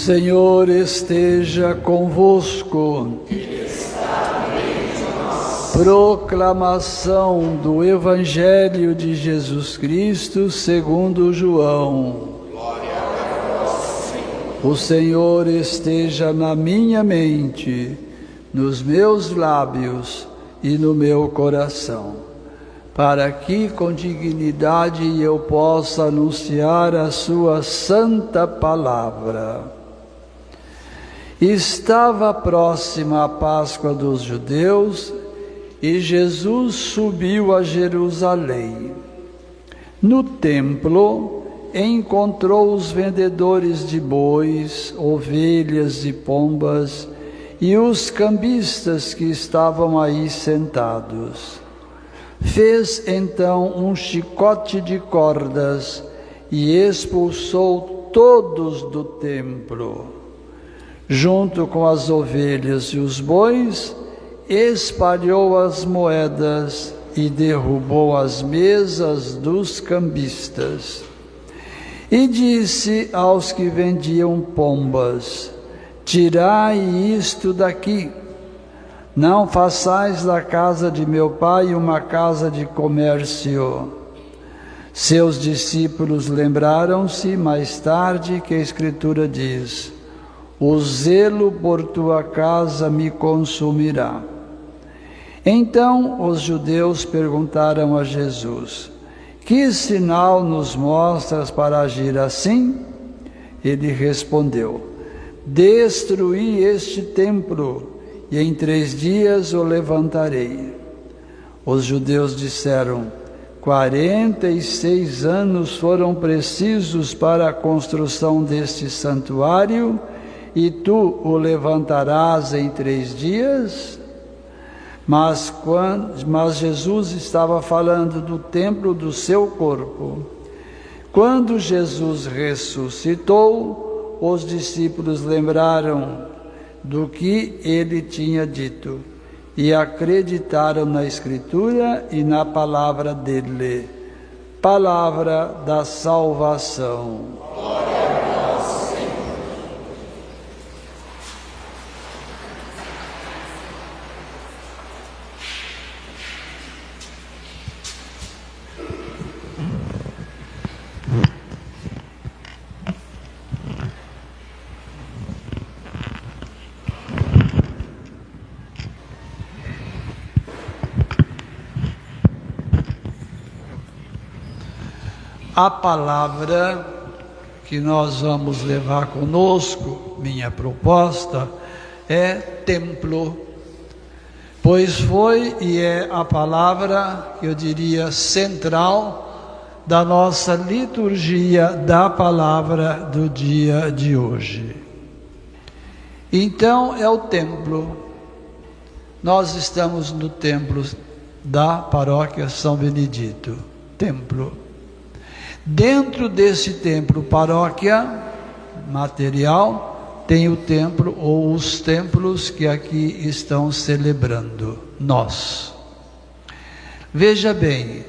Senhor esteja convosco. Proclamação do Evangelho de Jesus Cristo segundo João. Glória a vós, Senhor. O Senhor esteja na minha mente, nos meus lábios e no meu coração, para que com dignidade eu possa anunciar a sua santa palavra. Estava próxima a Páscoa dos judeus e Jesus subiu a Jerusalém. No templo, encontrou os vendedores de bois, ovelhas e pombas e os cambistas que estavam aí sentados. Fez então um chicote de cordas e expulsou todos do templo. Junto com as ovelhas e os bois, espalhou as moedas e derrubou as mesas dos cambistas. E disse aos que vendiam pombas: tirai isto daqui, não façais da casa de meu pai uma casa de comércio. Seus discípulos lembraram-se mais tarde que a Escritura diz: o zelo por tua casa me consumirá. Então os judeus perguntaram a Jesus: que sinal nos mostras para agir assim? Ele respondeu: destruí este templo, e em 3 dias o levantarei. Os judeus disseram: 46 anos foram precisos para a construção deste santuário, e tu o levantarás em 3 dias? Mas Jesus estava falando do templo do seu corpo. Quando Jesus ressuscitou, os discípulos lembraram do que ele tinha dito e acreditaram na Escritura e na palavra dele. Palavra da salvação. Glória a vós, Senhor. A palavra que nós vamos levar conosco, minha proposta, é templo, pois foi e é a palavra, eu diria, central da nossa liturgia da palavra do dia de hoje. Então é o templo. Nós estamos no templo da paróquia São Benedito, templo. Dentro desse templo, paróquia material, tem o templo ou os templos que aqui estão celebrando, nós. Veja bem,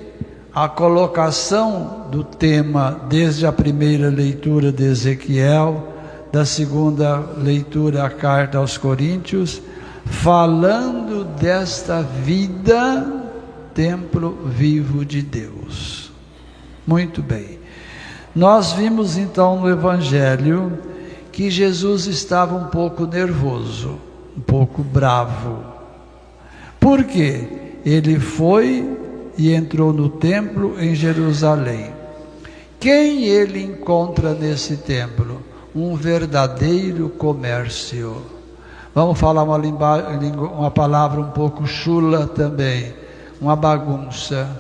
a colocação do tema desde a primeira leitura de Ezequiel, da segunda leitura a carta aos Coríntios, falando desta vida, templo vivo de Deus. Muito bem. Nós vimos então no Evangelho que Jesus estava um pouco nervoso, um pouco bravo. Por quê? Ele foi e entrou no templo em Jerusalém. Quem ele encontra nesse templo? Um verdadeiro comércio. Vamos falar uma palavra um pouco chula também, uma bagunça.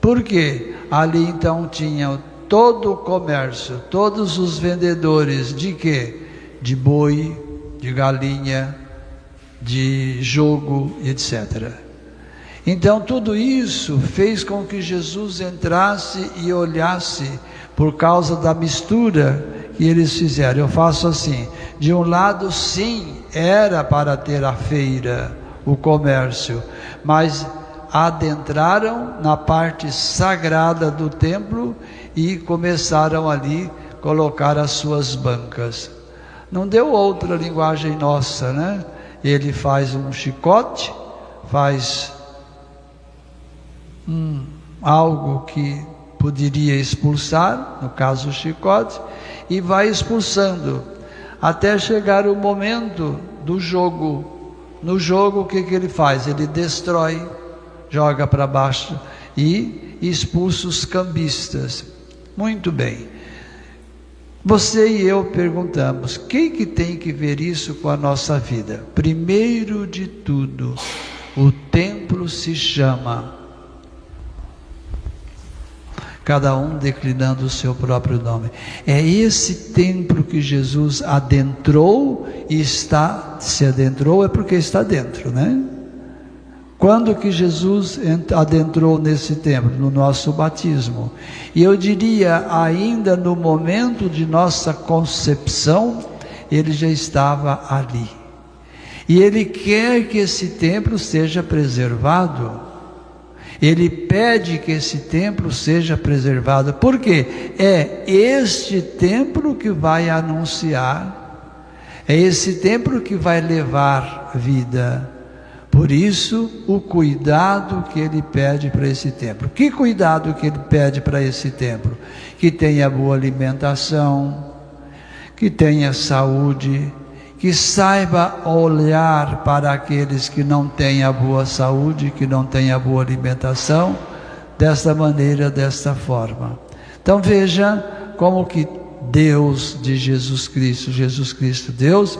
Por quê? Ali então tinha todo o comércio, todos os vendedores de quê? De boi, de galinha, de jogo, etc. Então tudo isso fez com que Jesus entrasse e olhasse por causa da mistura que eles fizeram. Eu faço assim, de um lado sim, era para ter a feira, o comércio, mas adentraram na parte sagrada do templo e começaram ali a colocar as suas bancas. Não deu outra linguagem nossa, né? Ele faz um chicote, faz algo que poderia expulsar, no caso o chicote, e vai expulsando, até chegar o momento do jogo. No jogo, o que ele faz? Ele destrói, joga para baixo e expulsa os cambistas. Muito bem. Você e eu perguntamos, quem que tem que ver isso com a nossa vida? Primeiro de tudo, o templo se chama, cada um declinando o seu próprio nome. É esse templo que Jesus adentrou e se adentrou é porque está dentro, né? Quando que Jesus adentrou nesse templo? No nosso batismo. E eu diria, ainda no momento de nossa concepção, ele já estava ali. E ele quer que esse templo seja preservado. Ele pede que esse templo seja preservado. Por quê? É este templo que vai anunciar. É esse templo que vai levar vida. Por isso, o cuidado que ele pede para esse templo. Que cuidado que ele pede para esse templo? Que tenha boa alimentação, que tenha saúde, que saiba olhar para aqueles que não têm a boa saúde, que não têm a boa alimentação, desta maneira, desta forma. Então veja como que Deus de Jesus Cristo Deus,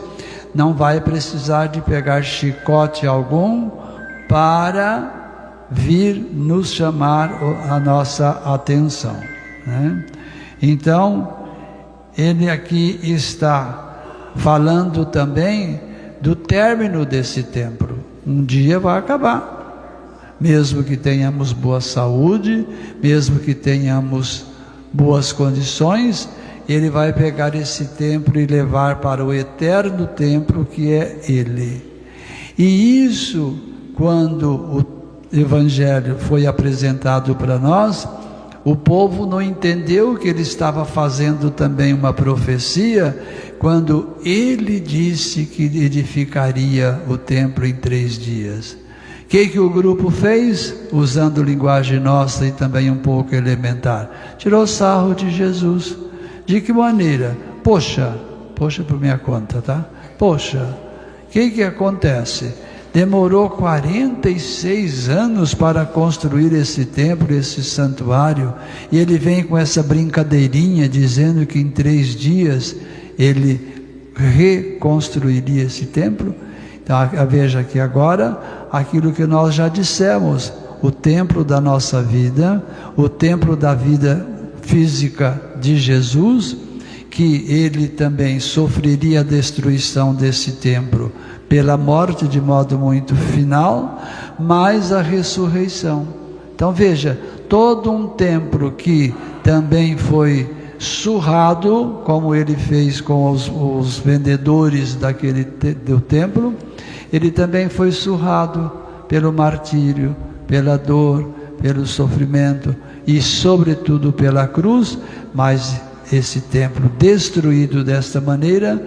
não vai precisar de pegar chicote algum para vir nos chamar a nossa atenção, né? Então, ele aqui está falando também do término desse templo. Um dia vai acabar, mesmo que tenhamos boa saúde, mesmo que tenhamos boas condições, ele vai pegar esse templo e levar para o eterno templo que é ele. E isso, quando o Evangelho foi apresentado para nós, o povo não entendeu que ele estava fazendo também uma profecia, quando ele disse que edificaria o templo em 3 dias. O que o grupo fez? Usando linguagem nossa e também um pouco elementar. Tirou sarro de Jesus. De que maneira? Poxa por minha conta, tá? Poxa, o que acontece? Demorou 46 anos para construir esse templo, esse santuário, e ele vem com essa brincadeirinha dizendo que em 3 dias ele reconstruiria esse templo. Então veja aqui agora aquilo que nós já dissemos, o templo da nossa vida, o templo da vida física de Jesus, que ele também sofreria a destruição desse templo pela morte de modo muito final, mas a ressurreição. Então veja, todo um templo que também foi surrado, como ele fez com os vendedores do templo, ele também foi surrado pelo martírio, pela dor, pelo sofrimento e sobretudo pela cruz, mas esse templo destruído desta maneira,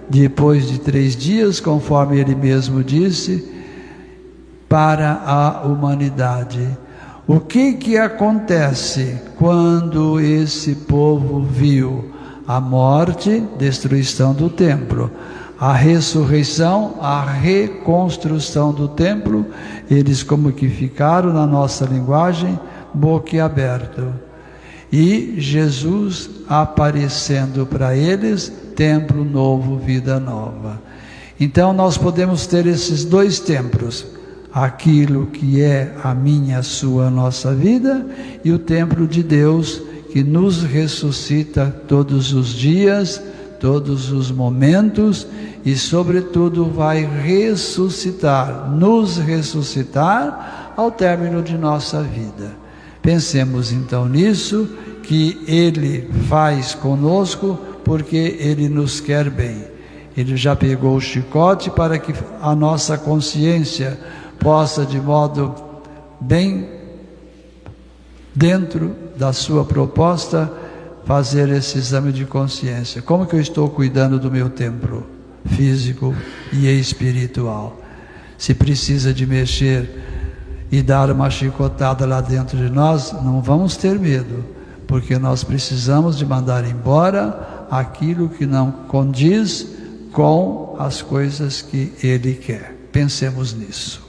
depois de 3 dias, conforme ele mesmo disse, para a humanidade. O que acontece quando esse povo viu a morte, destruição do templo, a ressurreição, a reconstrução do templo? Eles como que ficaram, na nossa linguagem, boquiaberto. E Jesus aparecendo para eles, templo novo, vida nova. Então nós podemos ter esses 2 templos, aquilo que é a minha, a sua, a nossa vida, e o templo de Deus que nos ressuscita todos os dias, todos os momentos, e sobretudo vai nos ressuscitar ao término de nossa vida. Pensemos então nisso, que ele faz conosco porque ele nos quer bem. Ele já pegou o chicote para que a nossa consciência possa, de modo bem dentro da sua proposta, fazer esse exame de consciência. Como que eu estou cuidando do meu templo físico e espiritual? Se precisa de mexer e dar uma chicotada lá dentro de nós, não vamos ter medo, porque nós precisamos de mandar embora aquilo que não condiz com as coisas que Ele quer. Pensemos nisso.